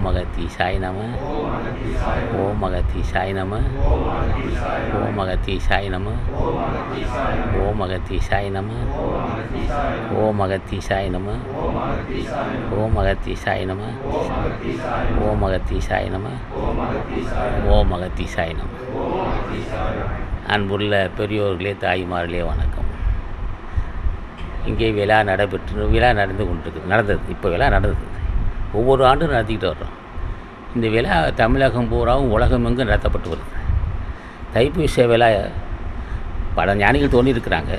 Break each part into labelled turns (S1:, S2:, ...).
S1: ஓம் அகத்தீசாய நம. ஓம் அகத்தீசாய நம. ஓம் அகத்தீசாய நம. ஓம் அகத்தீசாய நம. ஓம் அகத்தீசாய நம. ஓம் அகத்தீசாய நம. ஓம் அகத்தீசாய நம. ஓம் அகத்தீசாய நம. அன்புள்ள பெரியோர்களே, தாய்மார்களே, வணக்கம். இங்கே விழா நடந்தது. இப்போ விழா நடந்தது. ஒவ்வொரு ஆண்டும் நடத்திக்கிட்டு வர்றோம். இந்த விழா தமிழகம் பூராவும் உலகமெங்கும் நடத்தப்பட்டு வருது. தைப்பூச விழா பல ஞானிகள் தோன்றியிருக்கிறாங்க.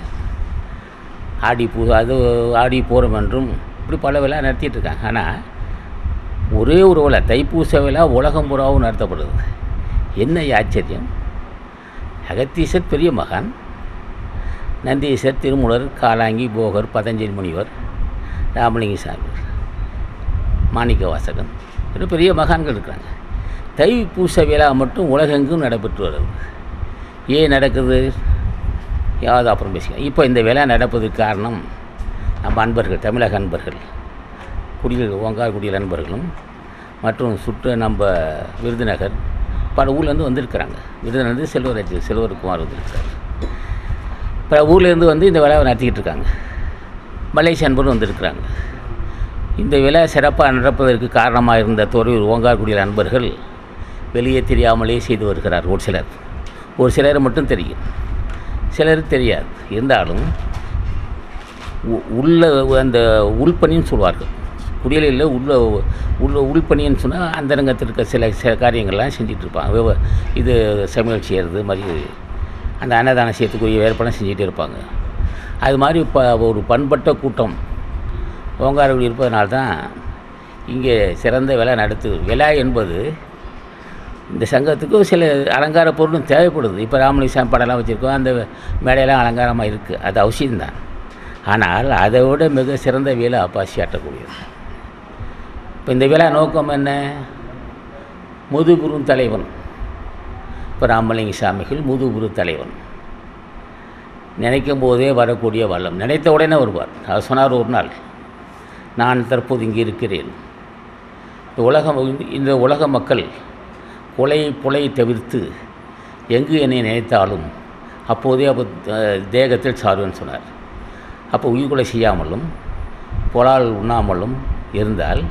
S1: ஆடி பூரம் என்றும் இப்படி பல விழா நடத்திட்டு இருக்காங்க. ஆனால் ஒரே ஒரு விழா, தைப்பூச விழா உலகம் பூராவும் நடத்தப்படுது. என்ன ஆச்சரியம்! அகத்தீசர் பெரிய மகான், நந்தீசர், திருமூலர், காலாங்கி, போகர், பதஞ்சலி முனிவர், ராமலிங்க சாமி, மாணிக்க வாசகன், இன்னும் பெரிய மகான்கள் இருக்கிறாங்க. தைப்பூச விழா மட்டும் உலகெங்கும் நடைபெற்று வருது. ஏன் நடக்குது? யாவது அப்புறம் பேசிக்கலாம். இப்போ இந்த விழா நடப்பதுக்கு காரணம் நம்ம அன்பர்கள், தமிழக அன்பர்கள், ஓங்காரக்குடியில் அன்பர்களும் மற்றும் நம்ம விருதுநகர் பல ஊர்லேருந்து வந்திருக்கிறாங்க. விருதுநகர் செல்வகுமார் வந்திருக்கிறார். பல ஊர்லேருந்து வந்து இந்த விழாவை நடத்திக்கிட்டு இருக்காங்க. மலேசிய அன்பரும் வந்திருக்கிறாங்க. இந்த விழா சிறப்பாக நடப்பதற்கு காரணமாக இருந்த துறையூர் ஓங்காரக்குடியில் அன்பர்கள் வெளியே தெரியாமலே செய்து வருகிறார். ஒரு சிலர் மட்டும் தெரியும், சிலர் தெரியாது. இருந்தாலும் உள்ள அந்த உள்பணின்னு சொல்வார்கள். குடியலில் உள்ள உள்பணின்னு சொன்னால் அந்தரங்கத்தில் இருக்க சில காரியங்கள்லாம் செஞ்சிட்ருப்பாங்க. இது சமையல் செய்கிறது மாதிரி, அந்த அன்னதானம் செய்யறதுக்குரிய ஏற்பாடு செஞ்சுட்டே இருப்பாங்க. அது மாதிரி ஒரு பண்பட்ட கூட்டம் ஓங்காரக்குடி இருப்பதனால்தான் இங்கே சிறந்த விழா நடத்துது. விழா என்பது இந்த சங்கத்துக்கும் சில அலங்கார பொருளும் தேவைப்படுது. இப்போ ராமலிங்க படம்லாம் வச்சுருக்கோம், அந்த மேடையெல்லாம் அலங்காரமாக இருக்குது, அது அவசியம்தான். ஆனால் அதை விட மிக சிறந்த விழா பாசியாட்டக்கூடியது. இப்போ இந்த விழா நோக்கம் என்ன? முதுகுரு தலைவன், இப்போ ராமலிங்க சாமிகள் முதுகுரு தலைவன், நினைக்கும் போதே வரக்கூடிய வல்லம், நினைத்த உடனே வருவார். அவர் சொன்னார் ஒரு நாள், நான் தற்போது இங்கே இருக்கிறேன். இந்த உலக மக்கள் புலை தவிர்த்து எங்கு என்னை நினைத்தாலும் அப்போதே தேகத்தில் சார்வேன்னு சொன்னார். அப்போ உயிர்கொலை செய்யாமலும் புலால் உண்ணாமலும் இருந்தால்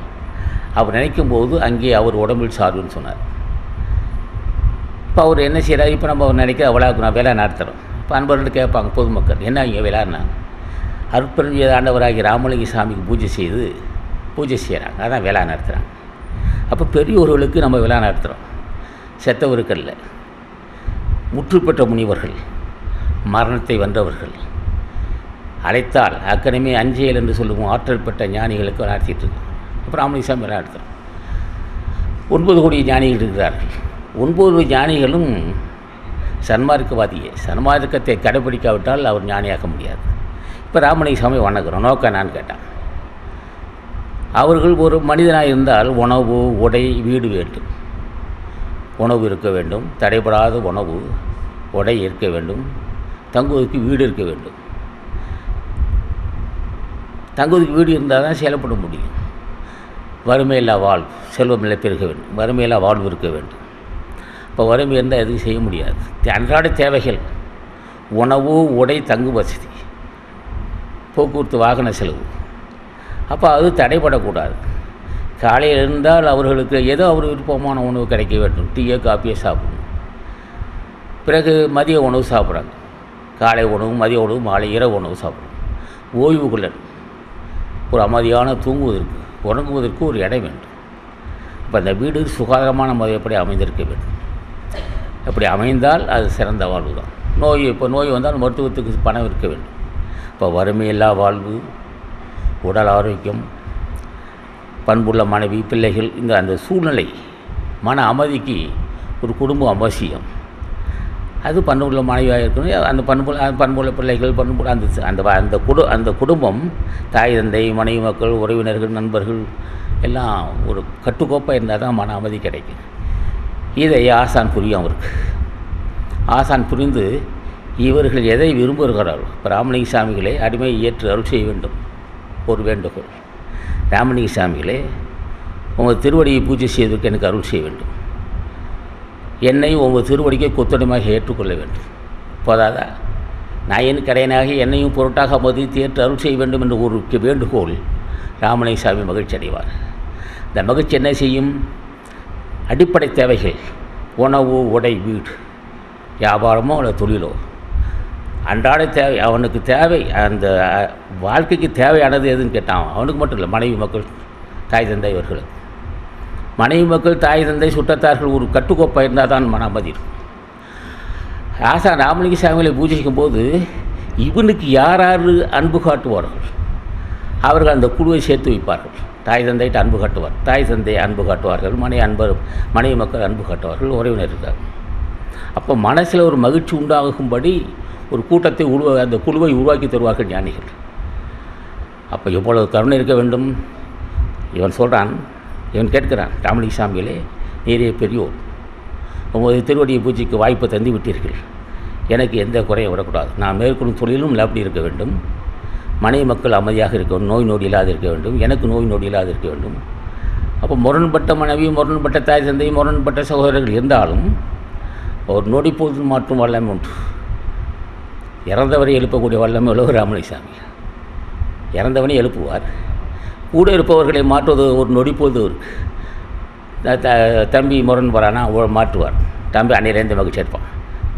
S1: அவர் நினைக்கும்போது அங்கே அவர் உடம்பில் சார்வேன்னு சொன்னார். இப்போ அவர் என்ன செய்கிறார்? இப்போ நம்ம நினைக்க அவ்வளோ வேலை நடத்துகிறோம். இப்போ அன்பர்கள் கேட்பாங்க, பொதுமக்கள், என்ன இங்கே விளையாடினா? அருட்பெருஞ்சோதி ஆண்டவராகி ராமலிங்க சாமிக்கு பூஜை செய்கிறாங்க, அதான் விழா நடத்துகிறாங்க. அப்போ பெரியோர்களுக்கு நம்ம விழா நடத்துகிறோம். செத்தவருக்கல்ல, முற்று பெற்ற முனிவர்கள், மரணத்தை வென்றவர்கள், அழைத்தால் அக்கனமே அஞ்சேல் என்று சொல்லுவோம் ஆற்றல் பெற்ற ஞானிகளுக்கு நடத்திட்டு இருக்கோம். அப்புறம் ராமலிங்க சாமி விழா நடத்துகிறோம். 9 கோடி ஞானிகள் இருக்கிறார்கள். 9 ஞானிகளும் சன்மார்க்கவாதியே. சன்மார்க்கத்தை கடைபிடிக்காவிட்டால் அவர் ஞானியாக்க முடியாது. இப்போ ராமலிங்க சாமி வணங்குறோம். நோக்கம் நான் கேட்டான். அவர்கள் ஒரு மனிதனாக இருந்தால் உணவு, உடை, வீடு வேண்டும். உணவு இருக்க வேண்டும், தடைபடாத உணவு, உடை இருக்க வேண்டும், தங்குவதற்கு வீடு இருக்க வேண்டும். தங்குவதற்கு வீடு இருந்தால் தான் செயல்பட முடியும். வறுமையில்லா வாழ்வு, செல்வமில்லை பெருக வேண்டும், வறுமையில்லா வாழ்வு இருக்க வேண்டும். இப்போ வறுமை இருந்தால் எதுவும் செய்ய முடியாது. அன்றாட தேவைகள் உணவு, உடை, தங்கு வசதி, போக்குவரத்து, வாகன செலவு, அப்போ அது தடைபடக்கூடாது. காலையில் இருந்தால் அவர்களுக்கு ஏதோ அவர் விருப்பமான உணவு கிடைக்க வேண்டும். டீயோ காப்பியோ சாப்பிடணும். பிறகு மதிய உணவு சாப்பிட்றாங்க. காலை உணவு, மதிய உணவு, மாலை, இரவு உணவு சாப்பிடணும். ஓய்வு கொள்ளணும். ஒரு அமைதியான தூங்குவதற்கு, உறங்குவதற்கு ஒரு இடம் வேண்டும். இப்போ அந்த வீடு சுகாதாரமான முறைப்படி அமைந்திருக்க வேண்டும். அப்படி அமைந்தால் அது சிறந்த வாழ்வு தான். இப்போ நோய் வந்தால் மருத்துவத்துக்கு பணம் இருக்க வேண்டும். இப்போ வறுமையில்லா வாழ்வு, உடல் ஆரோக்கியம், பண்புள்ள மனைவி, பிள்ளைகள், அந்த சூழ்நிலை, மன அமைதிக்கு ஒரு குடும்பம் அவசியம். அது பண்புள்ள மனைவியாக இருக்கணும். அந்த பண்புள்ள பிள்ளைகள், அந்த குடும்பம், தாய் தந்தை, மனைவி, மக்கள், உறவினர்கள், நண்பர்கள் எல்லாம் ஒரு கட்டுக்கோப்பாக இருந்தால் தான் மன அமைதி கிடைக்கும். இதை ஆசான் புரியும். அவருக்கு ஆசான் புரிந்து இவர்கள் எதை விரும்புகிறார்கள். இப்போ ராமலிங்க சாமிகளே அடிமையை ஏற்று அருள் செய்ய வேண்டும் ஒரு வேண்டுகோள். ராமலிங்க சாமிகளே உங்கள் திருவடியை பூஜை செய்வதற்கு எனக்கு அருள் செய்ய வேண்டும். என்னை உங்கள் திருவடிக்கை கொத்தடிமையாக ஏற்றுக்கொள்ள வேண்டும். போதாதா? நாயன் கரையனாக என்னையும் பொருட்டாக மதித்து ஏற்று அருள் செய்ய வேண்டும் என்ற ஒரு வேண்டுகோள் ராமனை சாமி மகிழ்ச்சி அடைவார். இந்த மகிழ்ச்சி என்ன செய்யும்? அடிப்படை தேவைகள், உணவு, உடை, வீடு, வியாபாரமோ அல்லது தொழிலோ, அன்றாட தேவை, அவனுக்கு தேவை, அந்த வாழ்க்கைக்கு தேவையானது எதுன்னு கேட்டான். அவனுக்கு மட்டும் இல்லை, மனைவி மக்கள், தாய் தந்தை இவர்களுக்கு. மனைவி மக்கள், தாய் தந்தை, சுற்றத்தார்கள் ஒரு கட்டுக்கோப்பாக இருந்தால் தான் மன அமைதி இருக்கும். ஆசான் ராமலிங்க சாமிகளை பூஜிக்கும் போது இவனுக்கு யார் யார் அன்பு காட்டுவார்கள் அவர்கள் அந்த குழுவை சேர்த்து வைப்பார்கள். தாய் தந்தைட்டு அன்பு காட்டுவார், தாய் தந்தை அன்பு காட்டுவார்கள், மனைவி மக்கள் அன்பு காட்டுவார்கள், உறவினர் இருக்கார். அப்போ மனசில் ஒரு மகிழ்ச்சி உண்டாகும்படி ஒரு கூட்டத்தை அந்த குழுவை உருவாக்கி தருவார்கள் ஞானிகள். அப்போ எவ்வளவு கருணை இருக்க வேண்டும். இவன் சொல்கிறான், இவன் கேட்கிறான், ராமலிங்க சாமிகளே, நீரே பெரியோர், உமது திருவடியை பூஜைக்கு வாய்ப்பை தந்து விட்டீர்கள். எனக்கு எந்த குறையும் விடக்கூடாது. நான் மேற்கொள்ளும் தொழிலும் அப்படி இருக்க வேண்டும். மனைவி மக்கள் அமைதியாக இருக்க வேண்டும், நோய் நொடி இல்லாது இருக்க வேண்டும், எனக்கு நோய் நொடி இல்லாது இருக்க வேண்டும். அப்போ முரண்பட்ட மனைவி, முரண்பட்ட தாய் தந்தை, முரண்பட்ட சகோதரர்கள் இருந்தாலும் ஒரு நொடி போது மாற்றும் வல்லமை உண்டு. இறந்தவரை எழுப்பக்கூடிய வல்லமை உலக ராமலிங்க சாமி. இறந்தவனை எழுப்புவார், கூட இருப்பவர்களை மாற்றுவது ஒரு நொடி போது இருக்குது. தம்பி முரண் போகிறானா மாற்றுவார். தம்பி அன்னையிலேருந்து மகிழ்ச்சி இருப்பான்,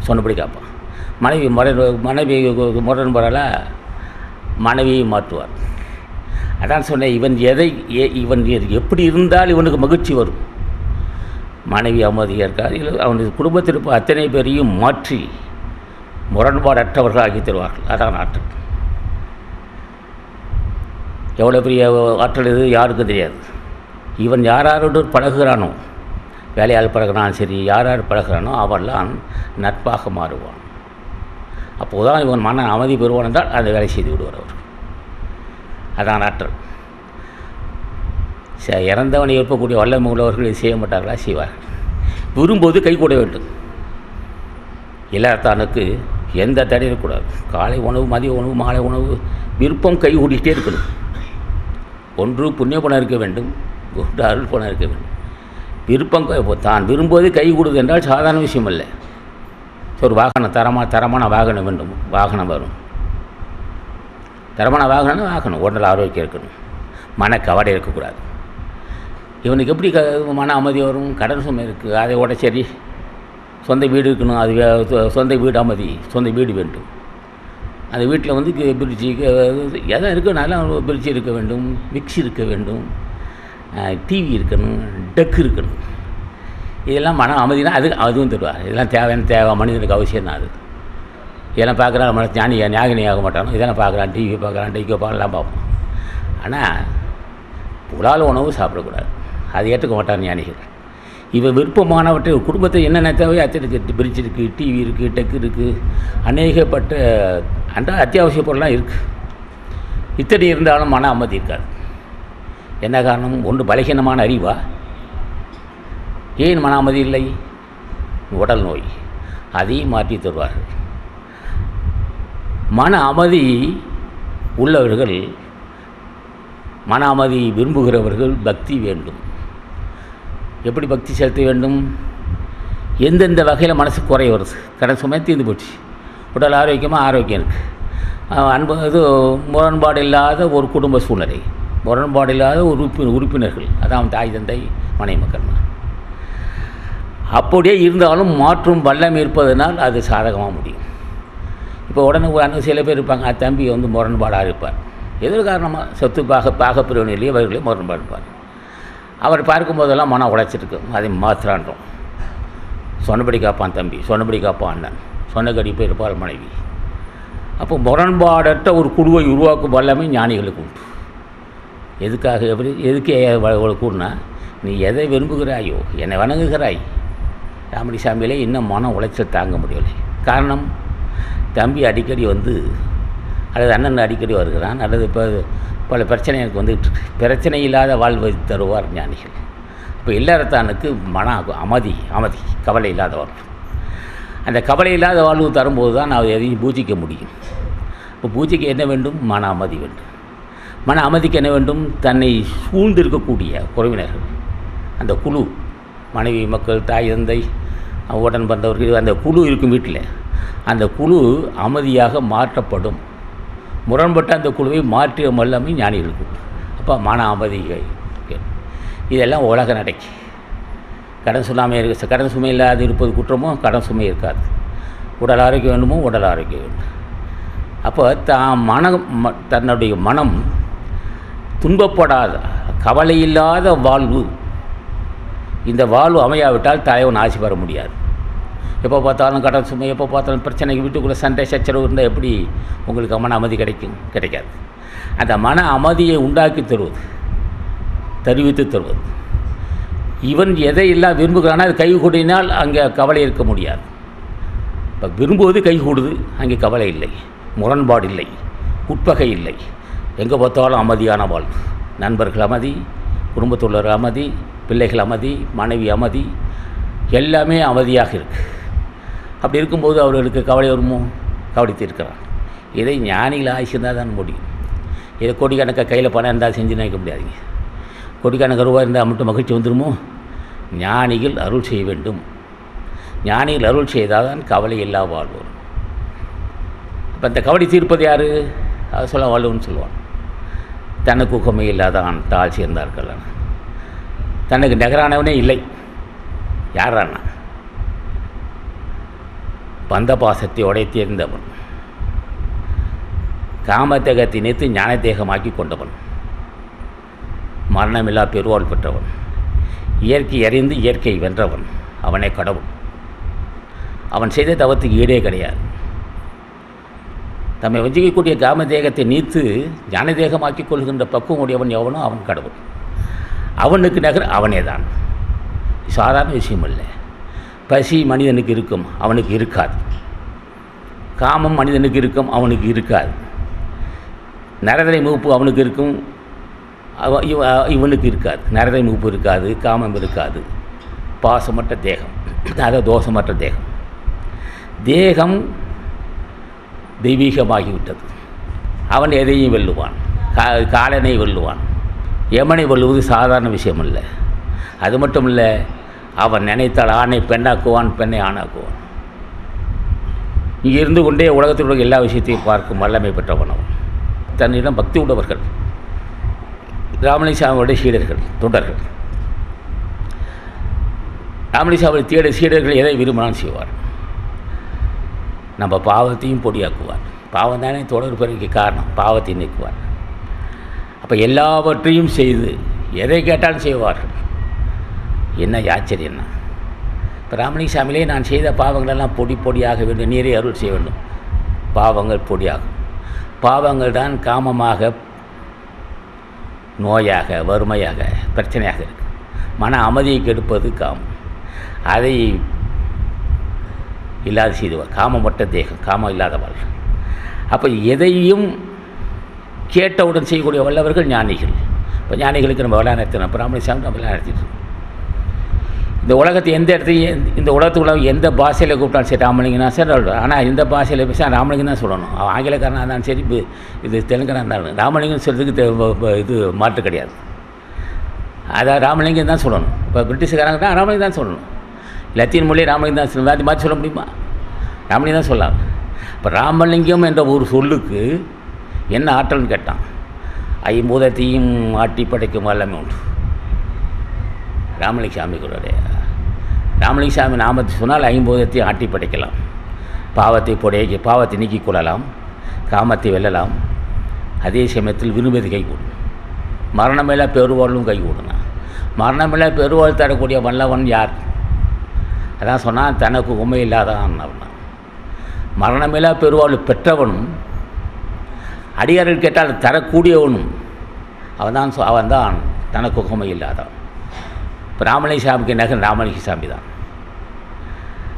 S1: சொன்னபடி காப்பான். மனைவி முரண் போகிறாளா, மனைவியை மாற்றுவார். அதான் சொன்னேன், இவன் எப்படி இருந்தால் இவனுக்கு மகிழ்ச்சி வரும். மனைவி அமைதியாக இருக்காது, அவனுக்கு குடும்பத்தில் இருப்ப அத்தனை பேரையும் மாற்றி முரண்பாடற்றவர்கள் ஆக்கி தருவார்கள். அதான் ஆற்றல். எவ்வளோ பெரிய ஆற்றல் இது யாருக்கும் தெரியாது. இவன் யாரோடு பழகுகிறானோ, வேலையால் பழகிறான் சரி, யார் பழகிறானோ அவெல்லாம் நட்பாக மாறுவான். அப்போது தான் இவன் மன அமைதி பெறுவான் என்றால் அந்த வேலை செய்து விடுவார் அவர். அதான் ஆற்றல். இறந்தவனை எழுப்பக்கூடிய வல்லமை உள்ளவர்கள் இது செய்ய மாட்டார்களா? செய்வார்கள். விரும்போது கை கூட வேண்டும். இல்லாதானுக்கு எந்த தடை இருக்கக்கூடாது. காலை உணவு, மதிய உணவு, மாலை உணவு, விருப்பம் கை கூட்டிகிட்டே இருக்கணும். ஒன்று புண்ணிய பணம் இருக்க வேண்டும், ஒன்று அருள் பணம் இருக்க வேண்டும். விருப்பம் தான் விரும்புவது கை கொடுது என்றால் சாதாரண விஷயம் இல்லை. ஒரு வாகனம், தரமான வாகனம் வேண்டும், வாகனம் வரும். தரமான வாகனம்னா வாகனம் உடல் ஆரோக்கியம் இருக்கணும், மன கவலை இருக்கக்கூடாது. இவனுக்கு எப்படி மன அமைதி வரும்? கடன் சுமை இருக்குது, அதை விட சரி சொந்த வீடு இருக்கணும். அது சொந்த வீடு அமைதி, சொந்த வீடு வேண்டும். அந்த வீட்டில் வந்து பிரிட்ஜி எதாவது இருக்கனால பிரிட்ஜி இருக்க வேண்டும், மிக்சி இருக்க வேண்டும், டிவி இருக்கணும், டெக் இருக்கணும். இதெல்லாம் மன அமைதினா அதுவும் தருவார். இதெல்லாம் தேவை மனிதனுக்கு அவசியம் தான். அது இதெல்லாம் பார்க்குறான் மன ஞாகினி ஆக மாட்டானோ, இதெல்லாம் பார்க்குறான், டிவி பார்க்குறான், டெக்கோ பார்க்கலாம் பார்ப்போம். ஆனால் புலால் உணவு சாப்பிடக்கூடாது, அது ஏற்றுக்க மாட்டான் ஞானிகள். இவன் விருப்பமானவற்றை குடும்பத்தை என்னென்ன தேவையோ அத்தனை பிரிட்ஜ் இருக்குது, டிவி இருக்குது, டெக் இருக்குது, அநேகப்பட்ட அத்தியாவசிய பொருளாக இருக்குது. இத்தனை இருந்தாலும் மன அமைதி இருக்காது. என்ன காரணம்? ஒன்று பலகீனமான அறிவா? ஏன் மன அமைதி இல்லை? உடல் நோய், அதையும் மாற்றி தருவார்கள். மன அமைதி உள்ளவர்கள், மன அமைதி விரும்புகிறவர்கள் பக்தி வேண்டும். எப்படி பக்தி செலுத்த வேண்டும்? எந்தெந்த வகையில் மனசு குறை வருது, கடன் சுமை தீர்ந்து போச்சு, உடல் ஆரோக்கியம் இருக்குது, அன்பு இது முரண்பாடு இல்லாத ஒரு குடும்ப சூழ்நிலை, முரண்பாடு இல்லாத உறுப்பினர்கள், அதான் தாய் தந்தை மனைவி மக்கள். அப்படியே இருந்தாலும் மாற்றும் வல்லமை இருப்பதனால் அது சாதகமாக முடியும். இப்போ உடனே சில பேர் இருப்பாங்க, தம்பி வந்து முரண்பாடாக இருப்பார். எதிர் காரணமாக சொத்து பாகப்பிரிவினையிலேயே அவர்களே முரண்பாடு இருப்பார். அவர் பார்க்கும்போதெல்லாம் மனம் உழைச்சிருக்கு, அதை மாத்திரான்றோம். சொன்னபடி காப்பான் தம்பி, சொன்னபடி காப்பான் அண்ணன், சொன்னபடி போய் இருப்பார் மனைவி. அப்போ முரண்பாடற்ற ஒரு குழுவை உருவாக்கும் வல்லமை ஞானிகளுக்கு உண்டு. எதுக்கு கூடனா, நீ எதை விரும்புகிறாயோ, என்னை வணங்குகிறாய். ராமலிங்க சாமியிலே இன்னும் மனம் உளைச்சல் தாங்க முடியலை. காரணம், தம்பி அடிக்கடி வந்து அல்லது அண்ணன் அடிக்கடி வருகிறான், அல்லது இப்போ பல பிரச்சனை எனக்கு வந்துட்டு இருக்கு. பிரச்சனை இல்லாத வாழ்வை தருவார் ஞானிகள். இப்போ இல்லறத்தானுக்கு மன அமைதி, கவலை இல்லாத வாழ்வு. அந்த கவலை இல்லாத வாழ்வு தரும்போது தான் நான் எதையும் பூஜிக்க முடியும். இப்போ பூஜைக்கு என்ன வேண்டும்? மன அமைதி வேண்டும். மன அமைதிக்கு என்ன வேண்டும்? தன்னை சூழ்ந்திருக்கக்கூடிய உறவினர்கள், அந்த குழு, மனைவி, மக்கள், தாய், தந்தை, உடன் பிறந்தவர்கள், அந்த குழு இருக்கும் வீட்டில், அந்த குழு அமைதியாக மாற்றப்படும். முரண்பட்ட அந்த குழுவை மாற்றிய வல்லமை ஞானிகளுக்கு. அப்போ மன அமைதி. இதெல்லாம் உலக நடக்கி. கடன் சுமை இருக்கு. கடன் சுமை இல்லாது இருப்பது குற்றமோ? கடன் சுமை இருக்காது. உடல் ஆரோக்கியம் வேண்டுமோ? உடல் ஆரோக்கியம் வேண்டும். அப்போ தன்னுடைய மனம் துன்பப்படாத, கவலை இல்லாத வாழ்வு. இந்த வாழ்வு அமையாவிட்டால் தலைவன் ஆட்சி பெற முடியாது. எப்போ பார்த்தாலும் கடன் சுமை, எப்போ பார்த்தாலும் பிரச்சனைக்கு, வீட்டுக்குள்ளே சண்டை சச்சரவு இருந்தால் எப்படி உங்களுக்கு மன அமைதி கிடைக்காது. அந்த மன அமைதியை உண்டாக்கி தருவது, தெரிவித்து தருவது. இவன் எதையெல்லாம் விரும்புகிறானா அது கை கூடினால் அங்கே கவலை இருக்க முடியாது. இப்போ விரும்புவது கை கூடுது, அங்கே கவலை இல்லை, முரண்பாடு இல்லை, உட்பகை இல்லை. எங்கே பார்த்தாலும் அமைதியான வாழ்வு. நண்பர்கள் அமைதி, குடும்பத்துள்ளர் அமைதி, பிள்ளைகள் அமைதி, மனைவி அமைதி, எல்லாமே அமைதியாக இருக்குது. அப்படி இருக்கும்போது அவர்களுக்கு கவலை வருமோ? கவனித்து இருக்கிறான். இதை ஞானிகள் ஆசிஇருந்தால் தான் முடியும். இதை கோடிக்கணக்காக கையில் பணம் இருந்தால் செஞ்சு நினைக்க முடியாதுங்க. கோடிக்கணக்கான ரூபாய் இருந்தால் மட்டும் மகிழ்ச்சி வந்துடுமோ? ஞானிகள் அருள் செய்ய வேண்டும். ஞானிகள் அருள் செய்தால் தான் கவலை இல்லா வாழ்வோம். இப்போ இந்த கவலை தீர்ப்பது யார்? அதை சொல்ல வாழ்வுன்னு சொல்லுவான். தனக்கு ஊக்கமே இல்லாதான் தாழ் சேர்ந்தார்கள். தனக்கு நகரானவனே இல்லை. யாரானா? பந்த பாசத்தை உடைத்தேர்ந்தவன், காமத்தேகத்தை நினைத்து ஞான தேகமாக்கி கொண்டவன், மரணமில்லா பெருவாள் பெற்றவன், இயற்கை அறிந்து இயற்கை வென்றவன். அவனே கடவுள். அவன் செய்த தவத்துக்கு ஈடே கிடையாது. தம்மை வஞ்சிக்கக்கூடிய காமதேகத்தை நீத்து ஞான தேகமாக்கி கொள்கின்ற பக்குவம் உடையவன் எவனோ அவன் கடவுள். அவனுக்கு நகர் அவனே தான். சாதாரண விஷயம் இல்லை. பசி மனிதனுக்கு இருக்கும், அவனுக்கு இருக்காது. காமம் மனிதனுக்கு இருக்கும், அவனுக்கு இருக்காது. நரதரை மூப்பு அவனுக்கு இருக்கும், இவனுக்கு இருக்காது. நரதரை மூப்பு இருக்காது, காமம் இருக்காது. பாசமற்ற தேகம், அதாவது தோஷமற்ற தேகம். தேகம் தெய்வீகமாகிவிட்டது. அவன் எதையும் வெல்லுவான். காலனை வெல்லுவான். யமனை வெல்லுவது சாதாரண விஷயம் இல்லை. அது மட்டும் இல்லை, அவன் நினைத்தால் ஆணை பெண்ணாக்குவான், பெண்ணை ஆணாக்குவான். இங்கே இருந்து கொண்டே உலகத்தில் உள்ள எல்லா விஷயத்தையும் பார்க்கும் வல்லமை பெற்றவன் அவன். தன்னிடம் பக்தி உள்ளவர்கள், ராமலிசாமியுடைய சீடர்கள், தொண்டர்கள். ராமலிசாமியை தேட சீடர்கள் எதை விரும்பினாலும் செய்வார். நம்ம பாவத்தையும் பொடியாக்குவார். பாவம் தானே தொடர் பிறகு காரணம். பாவத்தை நீக்குவார். அப்போ எல்லாவற்றையும் செய்து எதை கேட்டாலும் செய்வார்கள். என்ன ஆச்சரியம்னா, இப்போ ராமலிசாமியிலே நான் செய்த பாவங்களெல்லாம் பொடி பொடியாக வேண்டும், நீரே அருள் செய்ய வேண்டும். பாவங்கள் பொடியாகும். பாவங்கள் தான் காமமாக, நோயாக, வறுமையாக, பிரச்சனையாக இருக்குது. மன அமைதியை கெடுப்பது காமம். அதை இல்லாத செய்துவார். காமமற்ற தேகம், காமம் இல்லாத வாழ். அப்போ எதையும் கேட்டவுடன் செய்யக்கூடிய வல்லவர்கள் ஞானிகள். இப்போ ஞானிகளுக்கு நம்ம விழா நடத்தினோம். இப்போ ராமலிசாமி நம்ம விழா நடத்திட்டு இந்த உலகத்தை எந்த இடத்தையும், இந்த உலகத்துக்குள்ள எந்த பாஷையில் கூப்பிட்டாலும் சரி ராமலிங்கனா சரி. ஆனால் இந்த பாஷையில் பேச ராமலிங்கம் தான் சொல்லணும். அவன் ஆங்கிலக்காரனாக இருந்தாலும் சரி, இது தெலுங்கனாக இருந்தாலும் ராமலிங்கம் சொல்கிறதுக்கு இது மாற்று கிடையாது. அதான் ராமலிங்கம் தான் சொல்லணும். இப்போ பிரிட்டிஷ்காரங்க தான் ராமலிங்கம் தான் சொல்லணும். லத்தீன் மொழி ராமலிங்கம் தான் சொல்லணும். வேறு மாற்றி சொல்ல முடியுமா? ராமலிங்கம் தான் சொல்லலாம். இப்போ ராமலிங்கம் என்ற ஒரு சொல்லுக்கு என்ன ஆற்றல்னு கேட்டான். ஐம்பூதத்தையும் ஆட்டி படைக்கும் எல்லாமே உண்டு. ராமலிங்கசாமிகளுடைய ராமலிங்கசாமி நாமத்தை சொன்னால் ஐம்பூதத்தையும் ஆட்டி படைக்கலாம். பாவத்தை நீக்கிக் கொள்ளலாம், காமத்தை வெல்லலாம். அதே சமயத்தில் விரும்பது கைகூடும். மரணமில்லா பெருவாழ்வும் கைகூடணும். மரணமில்லா பெருவாழ் தரக்கூடிய வல்லவன் யார்? அதான் சொன்னால் தனக்கு உண்மை இல்லாதான். மரணமில்லா பெருவாழ் பெற்றவனும் அடியார்கள் கேட்டால் தரக்கூடியவனும் அவன்தான் தனக்கு உண்மை இல்லாதான். இப்போ ராமலிங்கசாமிக்கு நகர் ராமலிங்கசாமி தான்.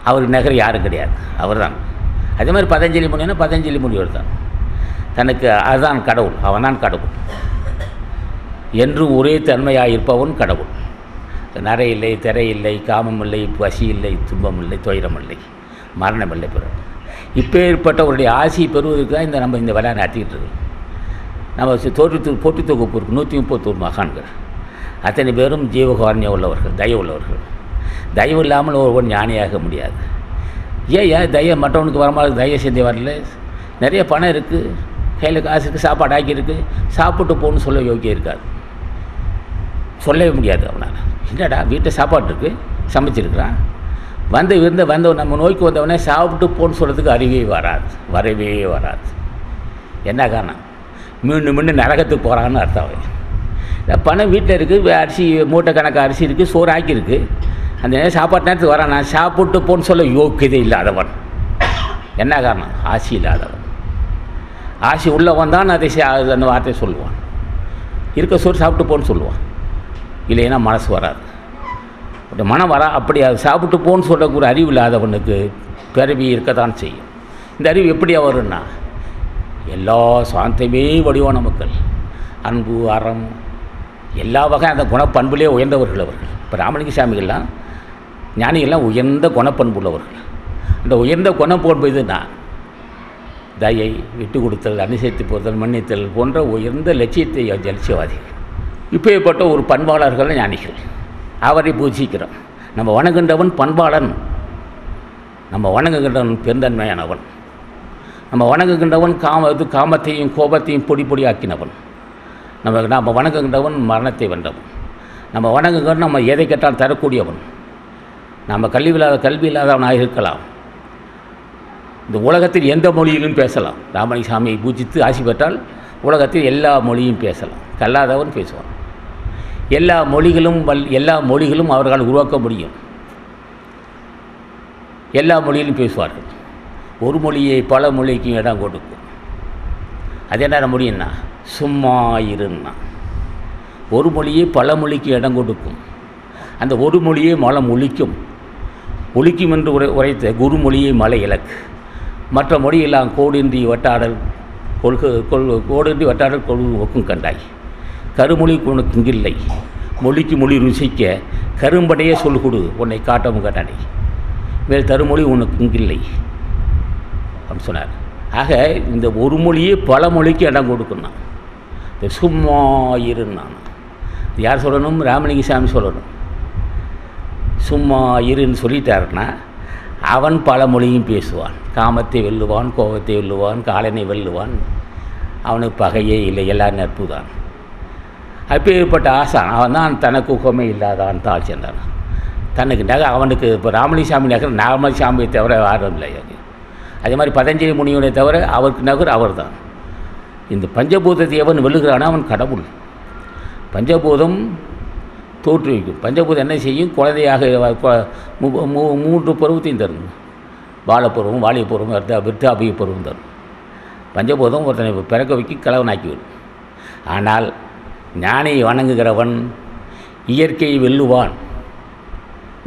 S1: அவருக்கு நகர் யாரும் கிடையாது, அவர் தான். அதே மாதிரி பதஞ்சலி முனினா பதஞ்சலி முனிவர் தான். தனக்கு அதுதான் கடவுள், அவன் தான் கடவுள். என்றும் ஒரே தன்மையாக இருப்பவன் கடவுள். நரை இல்லை, திரை இல்லை, காமம் இல்லை, பசி இல்லை, துன்பம் இல்லை, துயரம் இல்லை, மரணம் இல்லை. பிறகு இப்போ ஏற்பட்டவருடைய ஆசையை பெறுவதற்கு தான் நம்ம இந்த விளையாட நடத்திக்கிட்டு இருக்கோம். நம்ம போட்டி தொகுப்பு இருக்குது 131 மகான்கள். அத்தனை பேரும் ஜீவகாரண்யம் உள்ளவர்கள், தயவு உள்ளவர்கள். தயவு இல்லாமல் ஒருவன் ஞானியாக முடியாது. ஏன் தய மற்றவனுக்கு வரமாதிரி தய செஞ்சு வரல? நிறைய பணம் இருக்குது, கையில் காசு இருக்குது, சாப்பாடு ஆக்கியிருக்கு, சாப்பிட்டு போகணுன்னு சொல்ல யோக்கியம் இருக்காது, சொல்லவே முடியாது அவனால். என்னடா வீட்டில் சாப்பாடு இருக்குது, சமைச்சிருக்கிறான், வந்த நம்ம நோய்க்கு வந்தவனே சாப்பிட்டு போன்னு சொல்கிறதுக்கு வரவே வராது. என்ன காரணம்? மீண்டும் நரகத்துக்கு போகிறான்னு அர்த்தம். பணம் வீட்டில் இருக்குது, அரிசி மூட்டை கணக்கு அரிசி இருக்குது, சோறு ஆக்கியிருக்கு, அந்த சாப்பாட்டு நேரத்துக்கு வரான், நான் சாப்பிட்டு போன்னு சொல்ல யோக்கியதை இல்லாதவன். என்ன காரணம்? ஆசி இல்லாதவன். ஆசி உள்ளவன் தான் அந்த வார்த்தையை சொல்லுவான். இருக்க சோறு சாப்பிட்டு போன்னு சொல்லுவான், இல்லைன்னா மனசு வராது. மனம் அப்படி அது சாப்பிட்டு போன்னு சொல்லக்கூடிய அறிவு இல்லாதவனுக்கு பிறவி இருக்கத்தான் செய்யும். இந்த அறிவு எப்படியா வரும்னா, எல்லா சாந்தமே வடிவான மக்கள், அன்பு, அறம், எல்லா வகை அந்த குணப்பண்புலேயே உயர்ந்தவர்கள் அவர்கள். இப்போ ராமலிங்க சாமிகள்லாம் ஞானிகள்லாம் உயர்ந்த குணப்பண்பு உள்ளவர்கள். அந்த உயர்ந்த குணப்பண்பு இதுனா தயை, விட்டு கொடுத்தல், அனுசரித்து போதல், மன்னித்தல் போன்ற உயர்ந்த லட்சியத்தை லட்சியவாதிகள். இப்பேற்பட்ட ஒரு பண்பாளர்கள் ஞானிகள். அவரை பூஜிக்கிறோம். நம்ம வணங்குகின்றவன் பண்பாளன், நம்ம வணங்குகின்றவன் பெருந்தன்மையானவன், நம்ம வணங்குகின்றவன் காமத்தையும் கோபத்தையும் பொடி ஆக்கினவன், நம்ம வணங்குகின்றவன் மரணத்தை வென்றவன், நம்ம வணங்குகின்ற நம்ம எதை கேட்டால் தரக்கூடியவன். நம்ம கல்வி இல்லாதவனாக இருக்கலாம், இந்த உலகத்தில் எந்த மொழியிலும் பேசலாம். ராமலிங்க சாமியை பூஜித்து ஆசி பெற்றால் உலகத்தில் எல்லா மொழியும் பேசலாம். கல்லாதவன் பேசுவான். எல்லா மொழிகளும் அவர்களால் உருவாக்க முடியும். எல்லா மொழியிலும் பேசுவார்கள். ஒரு மொழியை பல மொழிக்கு இடம் கொடுக்கும். அது என்ன மொழின்னா சும்மா இருன்னா. ஒரு மொழியை பல மொழிக்கு இடம் கொடுக்கும். அந்த ஒரு மொழியை மலம் ஒழிக்கும் என்று உரைத்த குருமொழியை மலை இலக்கு. மற்ற மொழியெல்லாம் கோடின்றி வட்டாடல் கொள்கும் கண்டாய். கருமொழி உனக்கு இங்கில்லை, மொழிக்கு மொழி ருசிக்க கரும்படையே சொல் கொடு உன்னை காட்டவும் கட்டாடை, மேல் தருமொழி உனக்கு இங்கில்லை அப்படின்னு சொன்னார். ஆக இந்த ஒரு மொழியே பல மொழிக்கு இடம் கொடுக்கணும். இந்த சும்மா இருன்னான் யார் சொல்லணும்? ராமலிங்க சாமி சொல்லணும். சும்மா இருன்னு சொல்லிட்டாருன்னா அவன் பல மொழியும் பேசுவான். காமத்தை வெல்லுவான், கோபத்தை வெல்லுவான், காலனை வெல்லுவான். அவனுக்கு பகையே இல்லை, எல்லாரும் நட்பு தான். அப்பேற்பட்ட ஆசான் அவன் தான் தனக்கு உகமே இல்லாதான் தாழ் சென்றான். தனக்கு அவனுக்கு இப்போ ராமலிங்க சாமி நகர் ராமலிங்க சாமியை தவிர யாரும் இல்லை. அதே மாதிரி பதஞ்சலி முனிவனை தவிர அவருக்கு நகர் அவர் தான். இந்த பஞ்சபூதத்தை எவன் வெல்லுகிறானோ அவன் கடவுள். பஞ்சபூதம் தோற்றுவிக்கும். பஞ்சபூதம் என்ன செய்யும்? குழந்தையாக 3 பருவத்தையும் தரும். பாலப்பருவம், வாலிபருவம், விருத்தாபிய பருவம் தரும். பஞ்சபூதம் ஒருத்தனை பிறக்க வைக்கி கலவனாக்கிவிடும். ஆனால் ஞானியை வணங்குகிறவன் இயற்கையை வெல்லுவான்,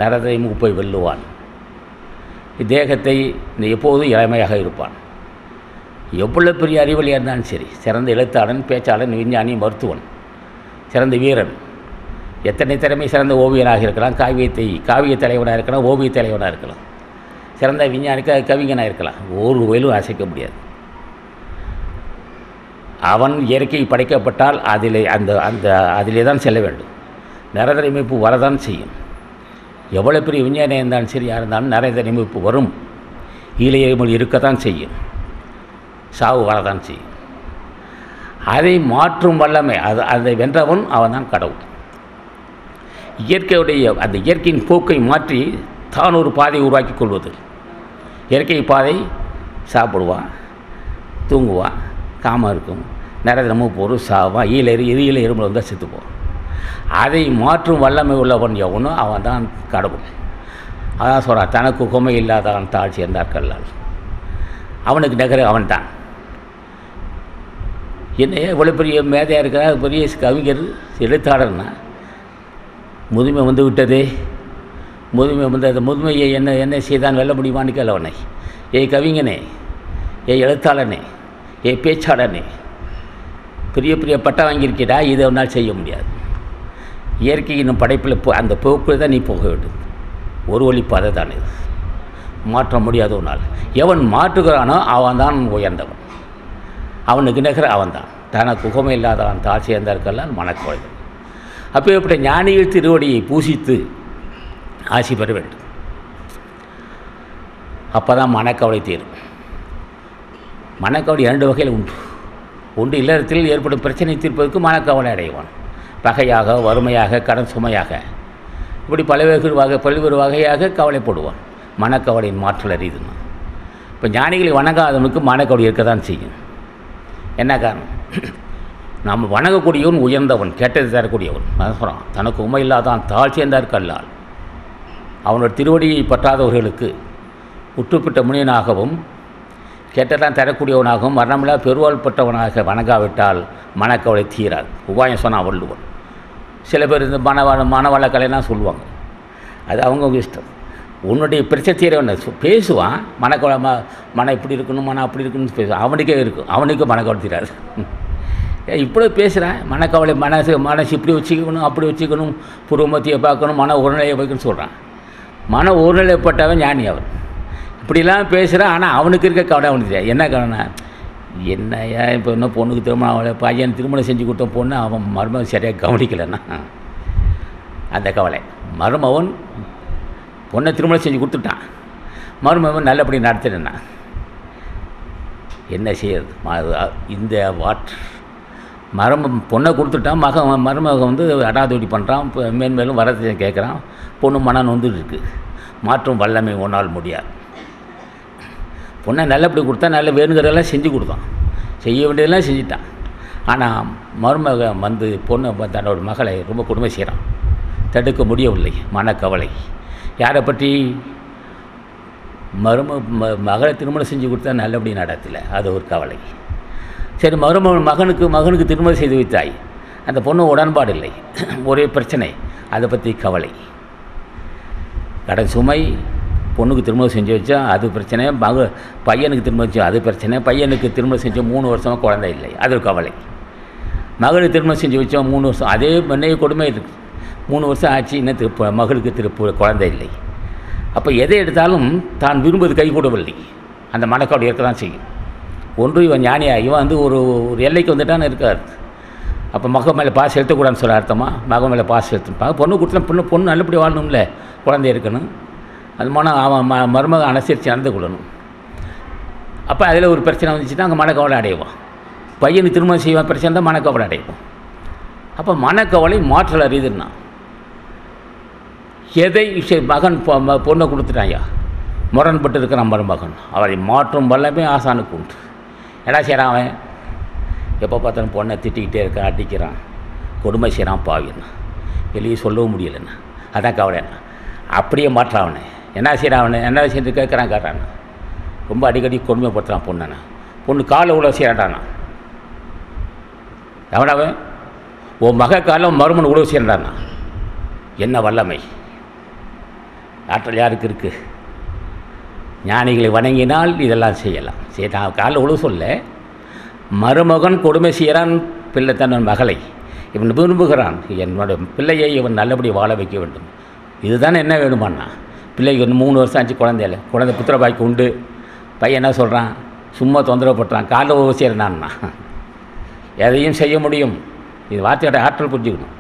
S1: நரதை மூப்பை வெல்லுவான், தேகத்தை எப்போதும் இளமையாக இருப்பான். எவ்வளோ பெரிய அறிவலியாக இருந்தாலும் சரி, சிறந்த எழுத்தாளன், பேச்சாளன், விஞ்ஞானி, மருத்துவன், சிறந்த வீரன், எத்தனை திறமை சிறந்த ஓவியனாக இருக்கலாம், காவிய தலைவனாக இருக்கலாம், ஓவிய தலைவனாக இருக்கலாம், சிறந்த விஞ்ஞானிக்க கவிஞனாக இருக்கலாம். ஒரு வயலும் அசைக்க முடியாது. அவன் இயற்கை படைக்கப்பட்டால் அதிலே தான் செல்ல வேண்டும். நரதரை மீட்பு வரதான் செய்யும். எவ்வளோ பெரிய விஞ்ஞானியாக இருந்தாலும் சரி, யார் இருந்தாலும் நரதரை மீட்பு வரும். ஈழையமொழி இருக்கத்தான் செய்யும், சாவு வரதான் செய்யும். அதை மாற்றும் வல்லமை அதை வென்றவன் அவன் தான் கடவுள். அந்த இயற்கையின் போக்கை மாற்றி தான் ஒரு பாதையை உருவாக்கி கொள்வது. இயற்கை பாதை சாப்பிடுவான், தூங்குவான், காமம் இருக்கும், நிறைய போரும் சாவான், ஈழ எறும்பு வந்தால் செத்துப்போம். அதை மாற்றும் வல்லமை உள்ளவன் எவனோ அவன் தான் கடவுள். அதான் சொல்கிறான், தனக்கு உகமை இல்லாதவன் தாழ் சேர்ந்தார்களால் அவனுக்கு நகர அவன் தான். என்ன இவ்வளோ பெரிய மேதையாக இருக்கிற பெரிய கவிஞர், எழுத்தாளர்னா முதுமை வந்து விட்டதே. முதுமை வந்து அந்த முதுமையை என்ன செய்தான் வெல்ல முடியுமான்னு கேளவனை. கவிஞனே, எழுத்தாளனே, பேச்சாளனே, பெரிய பெரிய பட்டம் வாங்கியிருக்கிறா, இதை ஒன்றால் செய்ய முடியாது. இயற்கையின் படைப்பில் அந்த போக்கில் தான் நீ போக வேண்டும். ஒரு வழிப்பாதை தான் இது, மாற்ற முடியாத ஒரு நாள். எவன் மாற்றுகிறானோ அவன் தான் உயர்ந்தவன். அவனுக்கு நிகர அவன் தான். தனக்கு உகமை இல்லாதவன் தாழ் சேர்ந்தார்களால் மனக்குறைகள். அப்பேற்பட்ட ஞானிகள் திருவடியை பூசித்து ஆசி பெற வேண்டும். அப்போ தான் மனக்கவலை தீரும். மனக்கவலை 2 வகையில் உண்டு. ஒன்று, இல்லறத்தில் ஏற்படும் பிரச்சனை தீர்ப்பதற்கு மனக்கவலை அடைவான். பகையாக, வறுமையாக, கடன் சுமையாக, இப்படி பல்வேறு வகையாக கவலைப்படுவான். மனக்கவலையின் மாற்றல் அறியுதுன்னா, இப்போ ஞானிகளை வணங்காதவனுக்கு மனக்கவலை இருக்க தான் செய்யும். என்ன காரணம்? நாம் வணங்கக்கூடியவன் உயர்ந்தவன், கேட்டது தரக்கூடியவன். அதான் சொல்கிறான், தனக்கு உண்மை இல்லாதான் தாழ் சேர்ந்தார் கல்லால். அவனோட திருவடியை பற்றாதவர்களுக்கு உற்றுப்பிட்ட முனியனாகவும் கேட்டதான் தரக்கூடியவனாகவும் மரணமில்லா பெருவாள் பெற்றவனாக வணங்காவிட்டால் மனக்கவலை தீராது. உபாயம் சொன்னான் வள்ளுவன். சில பேர் இந்த மனவள கலைலாம் சொல்லுவாங்க, அது அவங்கவுங்க இஷ்டம். உன்னுடைய பிரச்சனை தீரவன் பேசுவான், மனக்கவலை மனம் இப்படி இருக்கணும், மனம் அப்படி இருக்கணும்னு பேசுவான். அவனுக்கே இருக்கும், அவனுக்கும் மனக்கவலை தீராது. இப்படி பேசுகிறேன், மனக்கவலை மனசு இப்படி வச்சுக்கணும், அப்படி வச்சுக்கணும், புருவமத்தியை பார்க்கணும், மன ஒருநிலையை வைக்கணும்னு சொல்கிறான். மன ஒருநிலைப்பட்டவன் ஞானி அவன். இப்படிலாம் பேசுகிறான், ஆனால் அவனுக்கு இருக்க கவலை அவனுக்கு தெரியாது. என்ன கவலைனா, என்னையா இப்போ இன்னும் பொண்ணுக்கு திருமணம் அவளை பையன் திருமணம் செஞ்சு கொடுத்த பொண்ணு அவன் மருமகன் சரியாக கவனிக்கலைன்னா அந்த கவலை. மருமகன் பொண்ணை திருமணம் செஞ்சு கொடுத்துட்டான், மருமகன் நல்லபடி நடத்தினா என்ன செய்யறது? இந்த பொண்ணை கொடுத்துட்டான், மருமகன் வந்து அடாதோடி பண்ணுறான், மேன்மேலும் வரத்தை கேட்குறான். பொண்ணு மனம் வந்துட்டு இருக்குது. மாற்றும் வல்லமை ஒன்றால் முடியாது. பொண்ணை நல்லபடி கொடுத்தா, நல்ல வேணுங்கிறதெல்லாம் செஞ்சு கொடுத்தான், செய்ய வேண்டியதெல்லாம் செஞ்சுட்டான். ஆனால் மருமகன் வந்து பொண்ணை தன்னோட மகளை ரொம்ப கொடுமை செய்கிறான், தடுக்க முடியவில்லை. மனக்கவலை. யாரை பற்றி? மகளை திருமணம் செஞ்சு கொடுத்தா நல்லபடி நடத்தலை, அது ஒரு கவலை. சரி, மகனுக்கு திருமணம் செய்து வைத்தாய், அந்த பொண்ணு உடன்பாடு இல்லை, ஒரே பிரச்சனை, அதை பற்றி கவலை. கடன் சுமை. பொண்ணுக்கு திருமணம் செஞ்சு வச்சா அது பிரச்சனை, பையனுக்கு திருமணம் வச்சா அது பிரச்சனை, பையனுக்கு திருமணம் செஞ்ச 3 வருஷமாக குழந்தை இல்லை, அது ஒரு கவலை. மகளுக்கு திருமணம் செஞ்சு வச்சோம் 3 வருஷம், அதே பெண்ணை கொடுமை இருக்குது, 3 வருஷம் ஆச்சு, இன்னும் மகளுக்கு குழந்தை இல்லை. அப்போ எதை எடுத்தாலும் தான் விரும்புவது கைகூடவில்லை, அந்த மனக்கவலை இருக்க தான் செய்யும். ஒன்று, இவன் ஞானியா, இவன் வந்து ஒரு எல்லைக்கு வந்துட்டான்னு இருக்கார். அப்போ மகன் மேலே பாசம் செலுத்தக்கூடாதுன்னு சொல்ல அர்த்தமா? மகன் மேலே பாசம் செலுத்திருப்பாங்க. பொண்ணு கொடுத்தா பொண்ணு நல்லபடி வாழணும்ல, குழந்தை இருக்கணும், அது அவன் மருமகன் அனுசரித்து நடந்து கொள்ளணும். அப்போ அதில் ஒரு பிரச்சனை வந்துச்சுன்னா அங்கே மனக்கவலை அடைவான். பையனுக்கு திருமணம் செய்வான், பிரச்சனை தான் மனக்கவலை அடைவான். அப்போ மனக்கவலை மாற்றல் அறியுதுன்னா, எதை மகன் பொண்ணை கொடுத்துட்டாயா, முரண்பட்டு இருக்கிறான் மருமகன், அவரை மாற்றும் வல்லமே ஆசானுக்கு உண்டு. என்ன செய்கிறான் அவன்? எப்போ பார்த்தாலும் பொண்ணை திட்டிக்கிட்டே இருக்கான், அடிக்கிறான், கொடுமை செய்கிறான், பாவின்னா வெளியே சொல்லவும் முடியலைண்ணா. அதான் கவலைண்ணா. அப்படியே மாற்றான் அவனை. என்ன செய்கிறான் அவனை? என்ன செய்து கேட்குறான். ரொம்ப அடிக்கடி கொடுமைப்படுத்துகிறான் பொண்ணை. பொண்ணு காலை உள்ள செய்கிறான்டானா, எவனாவன்? உன் மக காலம் மருமன் உழவு செய்கிறான்னா, என்ன வல்லமை, ஆற்றல் யாருக்கு இருக்குது? ஞானிகளை வணங்கினால் இதெல்லாம் செய்யலாம். சரி, நான் காலைல உழவு சொல்ல, மருமகன் கொடுமை செய்கிறான் பிள்ளை தன் மகளை, இவன் விரும்புகிறான், என்னோட பிள்ளையை இவன் நல்லபடி வாழ வைக்க வேண்டும். இதுதானே என்ன வேணுமாண்ணா? பிள்ளைக்கு 3 வருஷம் ஆச்சு, குழந்தை இல்லை, குழந்தை புத்திரபாய்க்கு உண்டு. பையன் என்ன சொல்கிறான்? சும்மா தொந்தரவுப்படுறான், காலைல உழவு செய்கிறான்னா. எதையும் செய்ய முடியும். இது வார்த்தையோட ஆற்றல் புரிஞ்சுக்கணும்.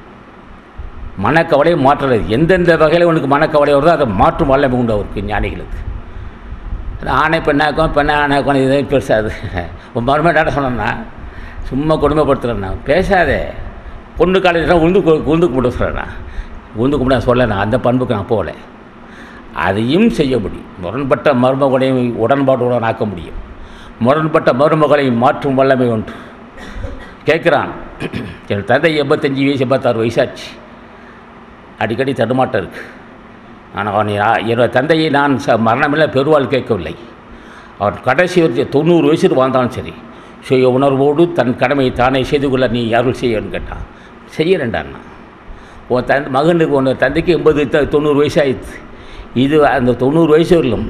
S1: மனக்கவலை மாற்றலை. எந்தெந்த வகையில் உனக்கு மனக்கவலை வருதோ அதை மாற்றும் வல்லமை உண்டு அவருக்கு, ஞானிகளுக்கு. ஆணை பெண்ணாக்கும், பெண்ணை ஆணாக்கும், இதே பெருசாது. உன் மருமகன் சொன்னா சும்மா கொடுமைப்படுத்துகிறேண்ணா, பேசாதே. பொண்ணு காலேஜ் உழுந்து கும்பிட சொல்கிறேண்ணா, உழுந்து கும்பிட சொல்லண்ணா, அந்த பண்புக்கு நான் போகலை. அதையும் செய்ய முடியும். முரண்பட்ட மருமகளையும் உடன்பாட்டுடன் ஆக்க முடியும். முரண்பட்ட மருமகளை மாற்றும் வல்லமை ஒன்று. கேட்குறான், என் தந்தை 85 வயசு 86 வயசாச்சு, அடிக்கடி தடுமாட்டம் இருக்குது. ஆனால் என்னோட தந்தையை நான் மரணமில்லை பெருவாள் கேட்கவில்லை. அவர் கடைசி 90 வயசுக்கு வாழ்ந்தாலும் சரி, சுய உணர்வோடு தன் கடமையை தானே செய்து கொள்ள நீ அருள் செய்யணும்னு கேட்டான். செய்யறேன்டாண்ணா. உன் மகனுக்கு உன் தந்தைக்கு 80-90 வயசாகிடுது. இது அந்த 90 வயசு வரலும்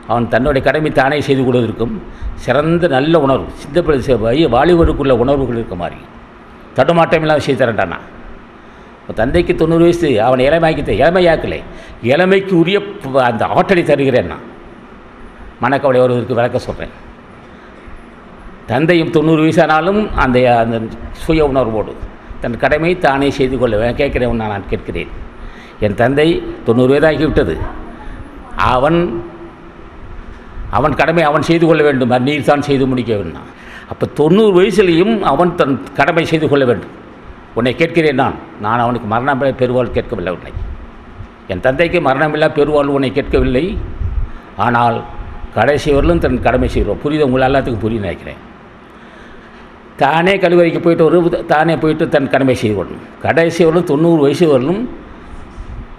S1: அவன் தன்னுடைய கடமை தானே செய்து கொள்வதற்கும் சிறந்த நல்ல உணர்வு, சித்த வாலிபருக்குள்ள உணர்வுகள் இருக்க மாதிரி தடுமாட்டமெல்லாம் செய்து தரேன்டாண்ணா. தந்தைக்கு 90 வயசு, அவனை இளமையாக்கலை, இளமைக்கு உரிய அந்த ஆற்றலை தருகிறேன் நான். மனக்கவலை வருவதற்கு விளக்க சொல்கிறேன். தந்தையும் 90 வயசானாலும் அந்த சுய உணர்வோடு தன் கடமை தானே செய்து கொள்ள கேட்கிறேன். நான் கேட்கிறேன், என் தந்தை 90 வயதாகிவிட்டது. அவன் கடமை அவன் செய்து கொள்ள வேண்டும், நீர் தான் செய்து முடிக்க வேண்டும். அப்போ 90 வயசுலேயும் அவன் தன் கடமை செய்து கொள்ள வேண்டும். உன்னை கேட்கிறேன், நான் அவனுக்கு மரணமில்லா பெருவாள் கேட்கவில்லை. உன்னை என் தந்தைக்கு மரணமில்லா பெருவாள் உன்னை கேட்கவில்லை. ஆனால் கடைசி வரலும் தன் கடமை செய்கிறோம். புரியுது? உங்களை எல்லாத்துக்கும் புரியும் நினைக்கிறேன். தானே கழிவறைக்கு போயிட்டு தானே போயிட்டு தன் கடமை செய்து கொள்ளணும். கடைசி வரலும் 90 வயசு வரலும்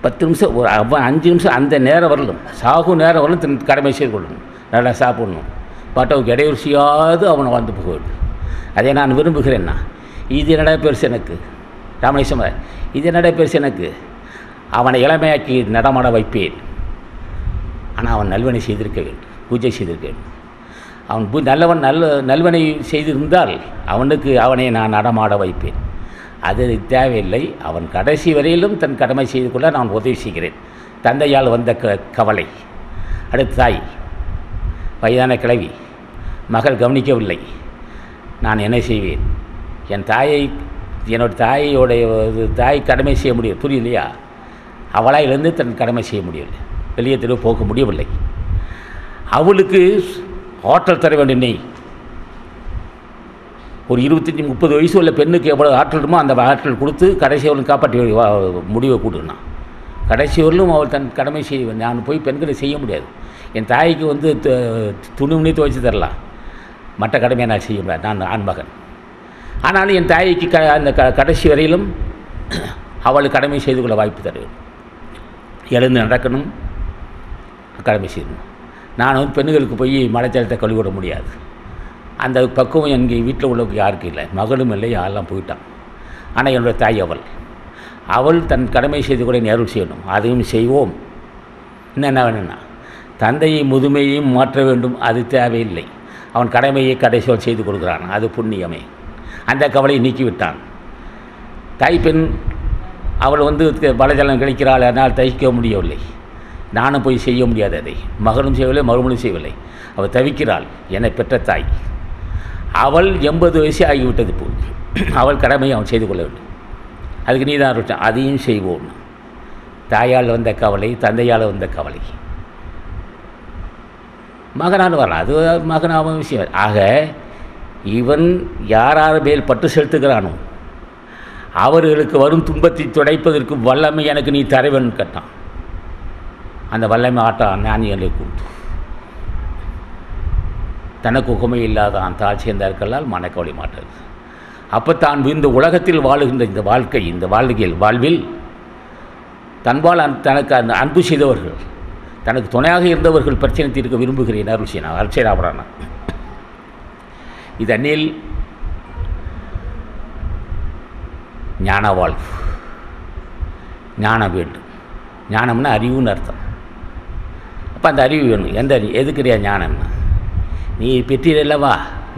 S1: 10 நிமிஷம் ஒரு 5 நிமிஷம் அந்த நேரம் வரலும் சாகும் நேரம் வரலும் தன் கடமை செய்து கொள்ளணும். நல்லா சாப்பிடணும், பாட்டவுக்கு இடையூறு செய்யாது அவனை வந்து போக வேண்டும். அதை நான் விரும்புகிறேன்னா, இது என்னடா பெருசு எனக்கு ராமேஸ்வரன், இது என்னடா பெருசு எனக்கு. அவனை இளமையாக்கி நடமாட வைப்பேன். ஆனால் அவன் நல்வனை செய்திருக்க வேண்டும், பூஜை செய்திருக்க வேண்டும். அவன் நல்வனை செய்திருந்தால் அவனை நான் நடமாட வைப்பேன். அது தேவையில்லை. அவன் கடைசி வரையிலும் தன் கடமை செய்து கொள்ள நான் உதவி செய்கிறேன். தந்தையால் வந்த கவலை. அடுத்த தாய், வயதான கிழவி, மகள் கவனிக்கவில்லை. நான் என்ன செய்வேன்? என்னோட தாய் கடமை செய்ய முடியும், புரியலையா? அவளாயிலிருந்து தன் கடமை செய்ய முடியவில்லை, வெளியே தெருவு போக முடியவில்லை. அவளுக்கு ஆற்றல் தர வேண்டும். நீ ஒரு 25-30 வயசு உள்ள பெண்ணுக்கு எவ்வளோ ஆற்றலுமோ அந்த ஆற்றல் கொடுத்து கடைசி அவளும் காப்பாற்றி முடிவை கூட்டுனா. கடைசி வரலும் அவள் தன் கடமை செய்ய. நான் போய் பெண்களை செய்ய முடியாது. என் தாய்க்கு துணி துவைச்சி தரலாம், மற்ற கடமையை நான் செய்ய முடியாது. நான் ஆண்மகன். ஆனாலும் என் தாய்க்கு அந்த கடைசி வரையிலும் அவள் கடமை செய்து கொள்ள வாய்ப்பு தர வேண்டும். எழுந்து நடக்கணும், கடமை செய்யணும். நான் பெண்களுக்கு போய் மலைச்சலத்தை கழுவிட முடியாது. அந்த பக்குவம் எங்கள் வீட்டில் உள்ளவங்க யாருக்கும் இல்லை, மகளும் இல்லை, யாரெல்லாம் போயிட்டான். ஆனால் என்னுடைய தாய் அவள் தன் கடமை செய்து கூட அருள் செய்யணும். அதையும் செய்வோம். என்ன வேணும்னா, தந்தையை முதுமையையும் மாற்ற வேண்டும், அது தேவையில்லை. அவன் கடமையை கடைசியில் செய்து கொடுக்குறான், அது புண்ணியமே. அந்த கவலையை நீக்கிவிட்டான். தாய் பெண் அவள் பலஜலம் கழிக்கிறாள், அதனால் தைக்க முடியவில்லை. நானும் போய் செய்ய முடியாது. அதை மகனும் செய்யவில்லை, மறுமொழி செய்யவில்லை. அவள் தவிக்கிறாள். என்னை பெற்ற தாய். அவள் 80 வயசு ஆகிவிட்டது. போல் அவள் கடமையை அவன் செய்து கொள்ள வேண்டும். அதுக்கு நீ தான் அருள், அதையும் செய்வோம். தாயால் வந்த கவலை, தந்தையால் வந்த கவலை, மகனால் வரலாம். அது மகனாகவும் விஷயம். ஆக இவன் யார் மேல் பட்டு செலுத்துகிறானோ அவர்களுக்கு வரும் துன்பத்தை துடைப்பதற்கு வல்லமை எனக்கு நீ தரவேன்னு கேட்டான். அந்த வல்லமை ஆட்டான் ஞானிகளை கூட்டு. தனக்கு உகமை இல்லாதான் தாழ் சேர்ந்தார்களால் மனக்கவலை மாட்டது. அப்போ தான் இந்த உலகத்தில் வாழுகின்ற இந்த வாழ்வில் தன்பால் தனக்கு அந்த அன்பு செய்தவர்கள், தனக்கு துணையாக இருந்தவர்கள் பிரச்சனை தீர்க்க விரும்புகிறேன். அருட்சேனாபரான இது அந்நில் ஞான வாழ்வு. ஞானம் வேண்டும். ஞானம்னா அறிவுன்னு அர்த்தம். அப்போ அந்த அறிவு வேணும். எந்த அறிவு? எதுக்குறியா ஞானம்னா, நீ பெற்றீரல்லவா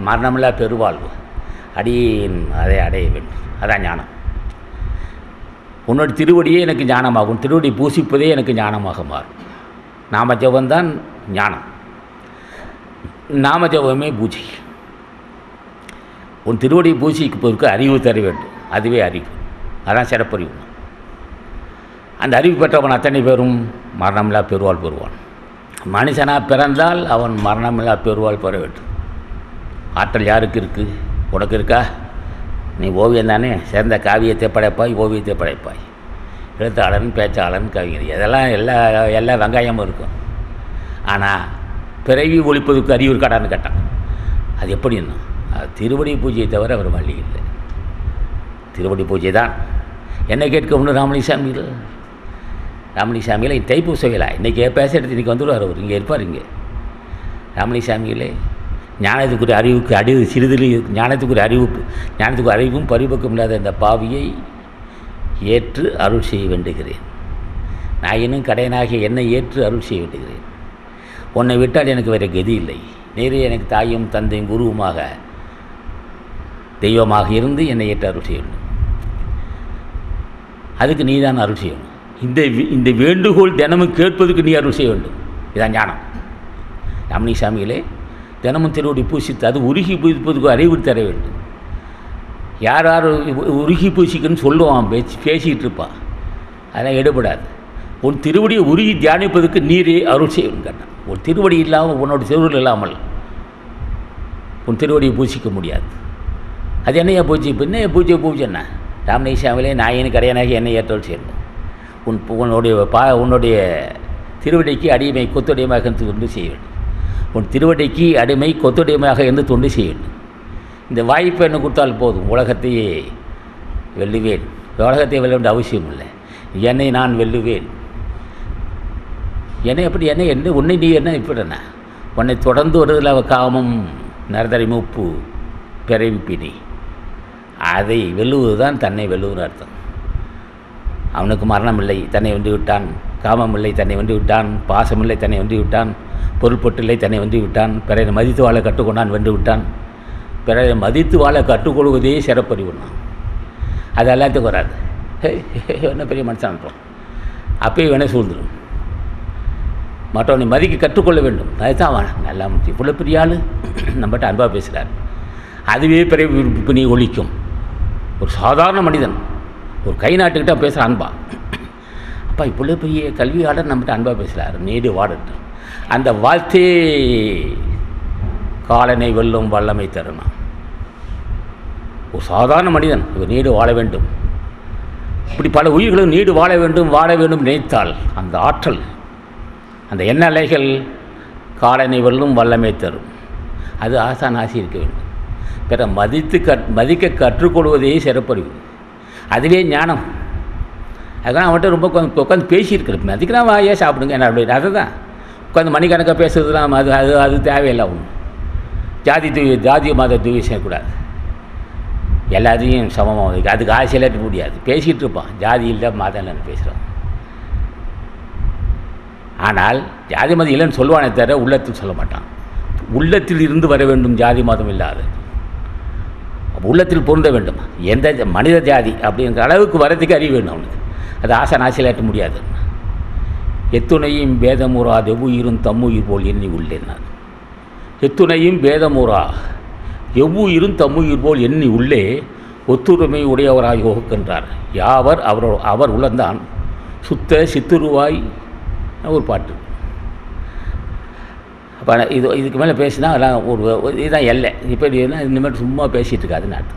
S1: மரணமில்லா பெருவாழ்வு, அதை அடைய வேண்டும். அதான் ஞானம். உன்னோட திருவடியே எனக்கு ஞானமாகும். திருவடி பூசிப்பதே எனக்கு ஞானமாக மாறும். நாம ஜபம்தான் ஞானம். நாம ஜபமே பூஜை. உன் திருவடி பூஜைக்கு அறிவு தர வேண்டும். அதுவே அறிவு. அதான் சிறப்பறிவு. அந்த அறிவு பெற்றவன் அத்தனை பேரும் மரணமில்லா பெருவாள் பெறுவான். மனுஷனாக பிறந்தால் அவன் மரணமில்லா பெருவாள் பெற வேண்டும். ஆற்றல் யாருக்கு இருக்குது? உனக்கு இருக்கா? நீ ஓவியம் தானே, சிறந்த காவியத்தை படைப்பாய், ஓவியத்தை படைப்பாய். எழுத்தாளன், பேச்சாளன், கவிஞர், இதெல்லாம் எல்லா வெங்காயமும் இருக்கும். ஆனால் பிறவி ஒழிப்பதுக்கு அறிவு இருக்காடான்னு கேட்டான். அது எப்படின்னா, அது திருவடி பூஜையை தவிர அவர் வழி இல்லை. திருவடி பூஜை தான். என்ன கேட்க ஒன்று ராமலிசாமியில் தைப்பூச விழா இன்றைக்கி பேசுகிறது. இன்றைக்கி வந்துடுவார் அவர், இங்கே இருப்பார். இங்கே ராமலிசாமியிலே ஞானத்துக்குரிய அறிவுக்கு சிறிதில் ஞானத்துக்கு அறிவும் பரிபக்கம் இல்லாத இந்த பாவியை ஏற்று அருள் செய்ய வேண்டுகிறேன். நான் இன்னும் கடையனாகிய என்னை ஏற்று அருள் செய்ய வேண்டுகிறேன். உன்னை விட்டால் எனக்கு வேறு கதி இல்லை. நேரே எனக்கு தாயும் தந்தையும் குருவுமாக தெய்வமாக இருந்து என்னை ஏற்று அருள் செய்ய வேண்டும். அதுக்கு நீ தான் அருள் செய்யணும். இந்த வேண்டுகோள் தினமும் கேட்பதுக்கு நீ அருள் செய்ய வேண்டும். இதான் ஞானம். ரமணிசாமிகளே தினமும் திருவடி பூசித்து அது உருகி பூசிப்பதுக்கு அறிவு தர வேண்டும். யார் யார் உருகி பூசிக்குன்னு சொல்லுவான், பேசிக்கிட்டு இருப்பான். அதெல்லாம் எடுபடாது. உன் திருவடியை உருகி தியானிப்பதற்கு நீரே அருள் செய்யணும் கேட்டான். உன் திருவடி இல்லாமல், உன்னோட திருவருள் இல்லாமல் உன் திருவடியை பூசிக்க முடியாது. அது என்னையா பூஜை? இப்போ என்ன பூஜை என்ன? ராமநேசாமலே நாயனு கடையனாகி என்னை ஏற்றல் செய்யணும். உன்னுடைய திருவடிக்கு அடிமை கொத்தடியமாக தொண்டு செய்ய வேண்டும். உன் திருவடிக்கு அடிமை கொத்தடியமாக இருந்து தொண்டு செய்ய வேண்டும். இந்த வாய்ப்பை என்ன கொடுத்தால் போதும், உலகத்தையே வெல்லுவேன். உலகத்தை வெல்ல வேண்டிய அவசியம் இல்லை. என்னை நான் வெல்லுவேன். என்னை எப்படி என்ன உன்னை நீ என்ன இப்படின உன்னை தொடர்ந்து வருவதில் காமம் நரதரி மூப்பு பிறவிப்பினி, அதை வெல்லுவது தான் தன்னை வெல்லுவதுன்னு அர்த்தம். அவனுக்கு மரணம் இல்லை, தன்னை வென்று விட்டான். காமம் இல்லை, தன்னை வென்று விட்டான். பாசம் இல்லை, தன்னை வென்று விட்டான். பொருள்பட்டு இல்லை, தன்னை வென்று விட்டான். பிறரை மதித்து வாழ கற்றுக்கொண்டான், வென்று விட்டான். பிறரை மதித்து வாழ கற்றுக்கொள்வதே சிறப்பறிவுண்ணான். அது எல்லாத்துக்கும் வராது. என்ன பெரிய மனுஷன்றோம், அப்பயே வேணால் சூழ்ந்துடும். மற்றவனை மதிக்க கற்றுக்கொள்ள வேண்டும். அதுதான் அவன் நல்லா இவ்வளோ பெரிய ஆள் நம்மகிட்ட அன்பாக பேசுகிறார். அதுவே பிறவி ஒழிக்கும். ஒரு சாதாரண மனிதன் ஒரு கை நாட்டுக்கிட்ட பேசுகிற அன்பா, அப்பா இவ்வளோ பெரிய கல்வியாளர் நம்மகிட்ட அன்பாக பேசுகிறார், நீடு வாடட்டு. அந்த வாழ்த்தே காலனை வெல்லும் வல்லமை தருணம். ஒரு சாதாரண மனிதன் இவர் நீடு வாழ வேண்டும். இப்படி பல உயிர்களும் நீடு வாழ வேண்டும் நினைத்தால் அந்த ஆற்றல், அந்த எண்ண அலைகள் காலனை வெல்லும் வல்லமை தரும். அது ஆசான் ஆசி இருக்க வேண்டும். பிற மதிக்க கற்றுக்கொள்வதே சிறப்பறிவு. அதுவே ஞானம். அதுதான் அவன்கிட்ட ரொம்ப உட்காந்து பேசியிருக்கிறேன். மதிக்கிறான், வாயே சாப்பிடுங்க என்ன அப்படி. அதை தான் உட்காந்து மணிக்கணக்காக பேசுறதுலாம் அது அது அது தேவையில்லை. ஒன்று ஜாதி மத தூவி செய்யக்கூடாது. எல்லாத்தையும் சமமாக அதுக்கு ஆசையில் இருக்க முடியாது. பேசிகிட்டு இருப்பான், ஜாதி இல்லை மதம் இல்லைன்னு பேசுகிறான். ஆனால் ஜாதி மதம் இல்லைன்னு சொல்லுவானே தவிர உள்ளத்தில் சொல்ல மாட்டான். உள்ளத்தில் இருந்து வர வேண்டும், ஜாதி மதம் இல்லாது. உள்ளத்தில் பொருந்த வேண்டும். எந்த மனித ஜாதி அப்படிங்கிற அளவுக்கு வரதுக்கு அறிவு வேணும் அவனுக்கு. அது ஆசை நாசியில் ஏற்ற முடியாது. எத்துணையும் பேதமுறா எவ்வுயிரும் தம்முயிர் போல் எண்ணி உள்ளேன். எத்துணையும் பேதமுறா எவ்வுயிரும் தம்முயிர் போல் எண்ணி உள்ளே ஒத்துரிமை உடையவராய் யோகிக்கின்றார். யாவர் அவர் உள்ளந்தான் சுத்த சித்துருவாய் ஒரு பாட்டு. அப்போ இதுக்கு மேலே பேசினா அதெல்லாம் இதுதான் எல்லை. இப்போ இனிமேல் சும்மா பேசிகிட்டு இருக்காது நாட்டு.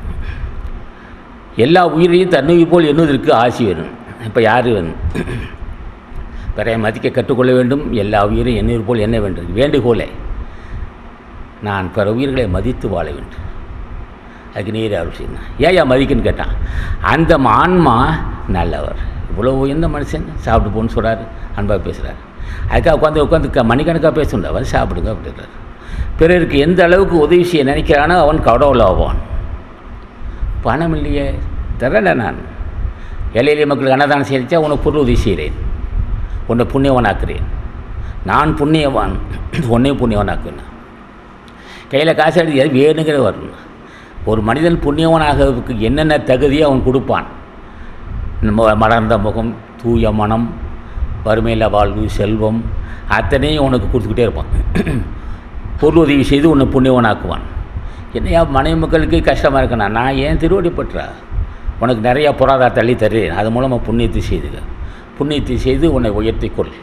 S1: எல்லா உயிரையும் தன்னுயிர் போல் எண்ணுவதற்கு ஆசி வேணும். இப்போ யார் வேணும்? பிறைய மதிக்க கற்றுக்கொள்ள வேண்டும். எல்லா உயிரையும் எண்ணுயிர் போல் எண்ண வேண்டும். வேண்டுகோளே நான் பிற உயிர்களை மதித்து வாழ வேண்டும். அதுக்கு நீர் அருள் செய்யணும். ஏன் மதிக்குன்னு கேட்டான். அந்த ஆன்மா நல்லவர், இவ்வளோ உயர்ந்த மனுஷன் சாப்பிட்டு போன்னு சொல்கிறாரு, அன்பாக பேசுகிறார். அதுக்காக உட்காந்து மணிக்கணக்காக பேசுண்டா, வந்து சாப்பிடுங்க அப்படின்றார். பிறருக்கு எந்த அளவுக்கு உதவி செய்ய நினைக்கிறானோ அவன் கடவுள் ஆவான். பணம் இல்லையே தரல, நான் ஏழை எளிய மக்களுக்கு அன்னதானம் செய்தா உனக்கு பொருள் உதவி செய்கிறேன், உன்னை புண்ணியவனாக்குறேன். நான் புண்ணியவான், உன்னையும் புண்ணியவனாக்குவேன். கையில் காசு எடுத்து எது வேணுங்கிற வரணும். ஒரு மனிதன் புண்ணியவனாகிறதுக்கு என்னென்ன தகுதியை அவன் கொடுப்பான். மலர்ந்த முகம், தூய மனம், வறுமையில் வாழ்வு, செல்வம், அத்தனையும் உனக்கு கொடுத்துக்கிட்டே இருப்பான். பொருள் உதவி செய்து உன்னை புண்ணியவனாக்குவான். என்னையா மனைவி மக்களுக்கு கஷ்டமாக இருக்கணா, நான் ஏன் திருவடி பற்றா உனக்கு நிறையா பொருளாதார தள்ளி தருறேன். அது மூலமாக புண்ணியத்தை செய்துக. புண்ணியத்தை செய்து உன்னை உயர்த்திக்கொள்.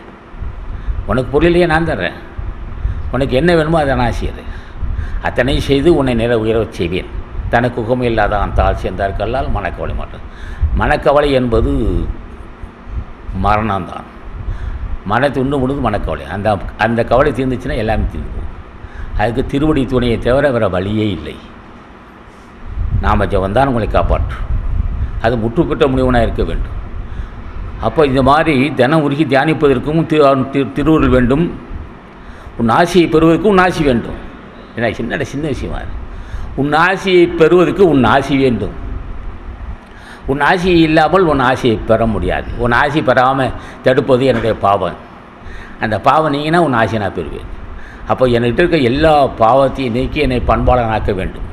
S1: உனக்கு பொருளிலேயே நான் தர்றேன். உனக்கு என்ன வேணுமோ அதை நான் செய்கிறேன். அத்தனை செய்து உன்னை நிற உயரச் செய்வேன். தனக்கு உகமை இல்லாதான் தாழ் சேர்ந்தார்கல்லால் மனக்கவலை மாட்டேன். மனக்கவலை என்பது மரணம்தான். மனத்தை உண்டு முடிந்து மனக்கவலை. அந்த கவலை தீர்ந்துச்சுன்னா எல்லாமே தீர்ந்து போகும். அதுக்கு திருவடி துணையை தவிர வேறு வழியே இல்லை. நாம ஜெபந்தான் உங்களை காப்பாற்றும். அது முற்றுப்பெற்ற முடிவுனாக இருக்க வேண்டும். அப்போ இந்த மாதிரி தினம் உருகி தியானிப்பதற்கும் திருவுருள் வேண்டும். உன் ஆசையை பெறுவதற்கும் உன் ஆசி வேண்டும். ஏன்னா சின்ன விஷயமா உன் ஆசையை பெறுவதற்கு உன் ஆசி வேண்டும். உன் ஆசை இல்லாமல் உன் ஆசையை பெற முடியாது. உன் ஆசை பெறாமல் தடுப்பது என்னுடைய பாவம். அந்த பாவம் நீங்கினா உன் ஆசையை நான் பெறுவேன். அப்போ என்கிட்ட இருக்க எல்லா பாவத்தையும் நீக்கி என்னை பண்பாளனாக்க வேண்டும்,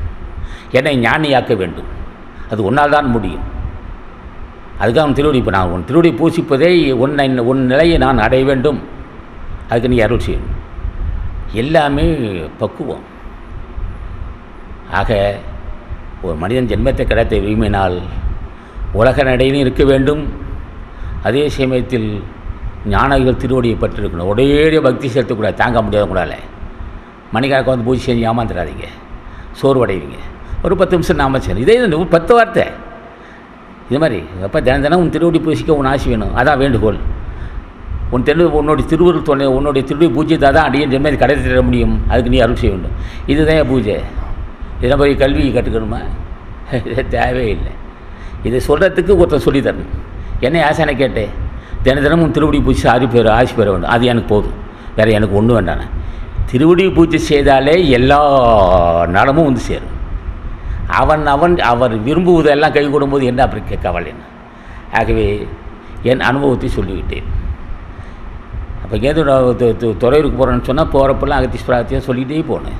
S1: என்னை ஞானியாக்க வேண்டும். அது உன்னால் தான் முடியும். அதுக்காக உன் திருவடி, இப்போ நான் உன் திருவடி பூசிப்பதே உன் நிலையை நான் அடைய வேண்டும். அதுக்கு நீ அருள் செய்யணும். எல்லாமே பக்குவம். ஆக ஒரு மனிதன் ஜென்மத்தை கிடைத்த விரும்பினால் உலக நடையிலும் இருக்க வேண்டும், அதே சமயத்தில் ஞானிகள் திருவடியை பற்றிருக்கணும். உடைய பக்தி செலுத்தக்கூடாது, தாங்க முடியாத கூடாது. மணிக்கணக்கு வந்து பூஜை செஞ்சு ஏமாந்துடாதீங்க, சோர்வடைவீங்க. ஒரு 10 நிமிஷம் நாம செய்யணும். இதே 10 வார்த்தை இது மாதிரி. அப்போ தினம் உன் திருவடி பூசிக்க உன் ஆசை வேணும், அதான் வேண்டுகோள். உன்னுடைய திருவருள் துணை, உன்னுடைய திருவடி பூஜ்யத்தை தான் அடியன் ஜென்மத்தை கடை தர முடியும். அதுக்கு நீ அருள் செய்ய வேண்டும். இதுதான் பூஜை. இதை போய் கல்வி கற்றுக்கணுமா? இதை தேவையில்லை. இதை சொல்கிறதுக்கு ஒருத்தர் சொல்லி தரணும். என்னை ஆசானை கேட்டேன், தினம் உன் திருவடி பூஜை ஆசி பெற வேண்டும், அது எனக்கு போதும், வேறு எனக்கு ஒன்றும் வேண்டானே. திருவடி பூஜை செய்தாலே எல்லா நலமும் வந்து சேரும். அவர் விரும்புவதெல்லாம் கை கூடும்போது என்ன அப்படி கவலைன்னு. ஆகவே என் அனுபவத்தை சொல்லிவிட்டேன். அப்போ ஏதோ துறையூருக்கு போகிறேன்னு சொன்னால் போகிறப்பெல்லாம் அகத்தீஸ்வரத்தையும் சொல்லிகிட்டே போனேன்.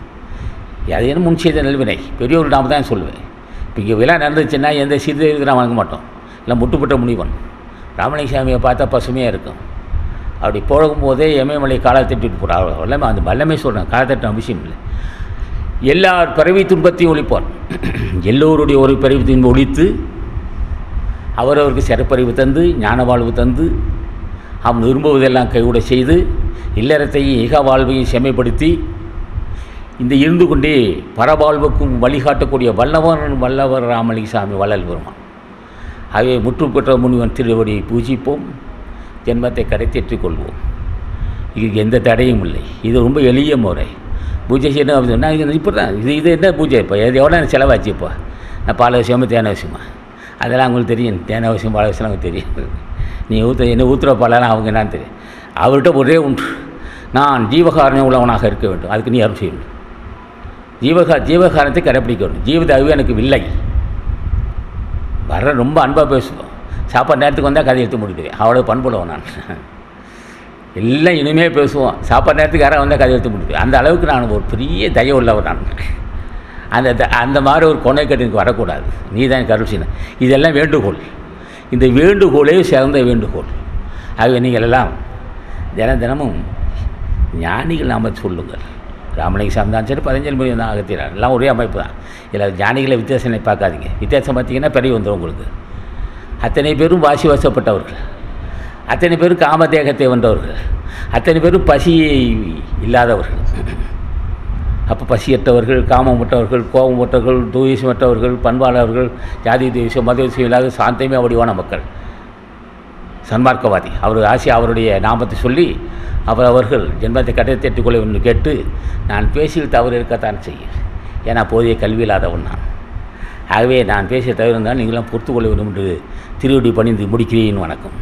S1: அது என்ன முன் செய்த நல்வினை, பெரியவர் நாம தான் சொல்லுவேன். இப்போ இங்கே விழா நடந்துச்சுன்னா எந்த சிறுதெய்வத்துக்கு நான் வாங்க மாட்டோம், இல்லை முட்டுப்பட்ட முனிவன் ராமலிங்க சாமியை பார்த்தா பசுமையாக இருக்கும். அப்படி போகும்போதே எமயமலை காலை தட்டிட்டு போகிறார். எல்லாமே அந்த வல்லமே சொல்கிறேன், காலை தட்ட அவசியம் இல்லை. எல்லார் பிறவி துன்பத்தையும் ஒழிப்பார். எல்லோருடைய ஒரு பிறவி துன்பம் ஒழித்து அவரவருக்கு சிறப்பறிவு தந்து ஞான வாழ்வு தந்து அவன் விரும்புவதெல்லாம் கைவிட செய்து இல்லறத்தையும் ஏக வாழ்வையும் செம்மைப்படுத்தி இந்த இருந்து கொண்டே பரவாழ்வுக்கும் வழிகாட்டக்கூடிய வல்லவர் ராமலிங்க சாமி வள்ளல் பெருமான். ஆகவே முற்று பெற்ற முனிவன் திருவடியை பூஜிப்போம், ஜென்மத்தை கரைத்தேற்றிக் கொள்வோம். இதுக்கு எந்த தடையும் இல்லை. இது ரொம்ப எளிய முறை. பூஜை செய்யணும் அப்படின்னா இப்போ தான் இது என்ன பூஜை? இப்போ எவ்வளோ செலவாச்சு? இப்போ நான் பால் விஷயமா தேன விஷயமா அதெல்லாம் அவங்களுக்கு தெரியும். தேன விஷயம் பால் விஷயம் அவங்களுக்கு தெரியும். நீ என்ன ஊற்றுற பாலெல்லாம் அவங்க என்னான்னு தெரியும். அவர்கிட்ட ஒரே ஒன்று, நான் ஜீவகாரணம் உள்ளவனாக இருக்க வேண்டும், அதுக்கு நீ அருள் செய்யணும். ஜீவகாரணத்தை கடைப்பிடிக்க வேண்டும். ஜீவத அறிவு எனக்கு இல்லை. வர ரொம்ப அன்பாக பேசுவோம். சாப்பாடு நேரத்துக்கு வந்தால் கதை எடுத்து முடிக்கிறேன், அவ்வளோ பண்புள்ளவன் நான். எல்லாம் இனிமேல் பேசுவோம். சாப்பாடு நேரத்துக்கு யாராவது வந்தால் கதை எடுத்து முடிக்கிறேன். அந்த அளவுக்கு நான் ஒரு பெரிய தய உள்ளவர் நான். அந்த மாதிரி ஒரு கொனைக்கட்டு எனக்கு வரக்கூடாது. நீ தான் எனக்கு அருள் செய்யணும். இதெல்லாம் வேண்டுகோள். இந்த வேண்டுகோளே சிறந்த வேண்டுகோள். ஆகவே நீங்கள் எல்லாம் தினமும் ஞானிகள் நாம சொல்லுங்கள். ராமலிங்க சாமி தான் சரி, 15 மணி தான் அகத்தினார், எல்லாம் ஒரே அமைப்பு தான். இதில் ஞானிகளை வித்தியாசனை பார்க்காதீங்க. வித்தியாசம் பார்த்தீங்கன்னா பெரிய வந்துடும் உங்களுக்கு. அத்தனை பேரும் வாசி வசப்பட்டவர்கள், அத்தனை பேரும் காமதேகத்தை வென்றவர்கள், அத்தனை பேரும் பசியை இல்லாதவர்கள். அப்போ பசியற்றவர்கள், காமமற்றவர்கள், கோபமற்றவர்கள், துவேஷமற்றவர்கள், பண்பாளர்கள், ஜாதி துவேஷம் மத விஷயம் இல்லாத சாந்தமே வடிவான மக்கள், சன்மார்க்கவாதி. அவருடைய நாமத்தை சொல்லி அவர்கள் ஜென்மத்தை கட்டத்தை தேட்டிக்கொள்ள என்று கேட்டு, நான் பேசியில் தவறு இருக்கத்தான் செய்யும். ஏன்னா போதிய கல்வி இல்லாதவன் நான். ஆகவே நான் பேசிய தவறு இருந்தால் நீங்களாம் பொறுத்துக்கொள்ள வேண்டும் என்று திருவடி பணிந்து முடிக்கிறேன். வணக்கம்.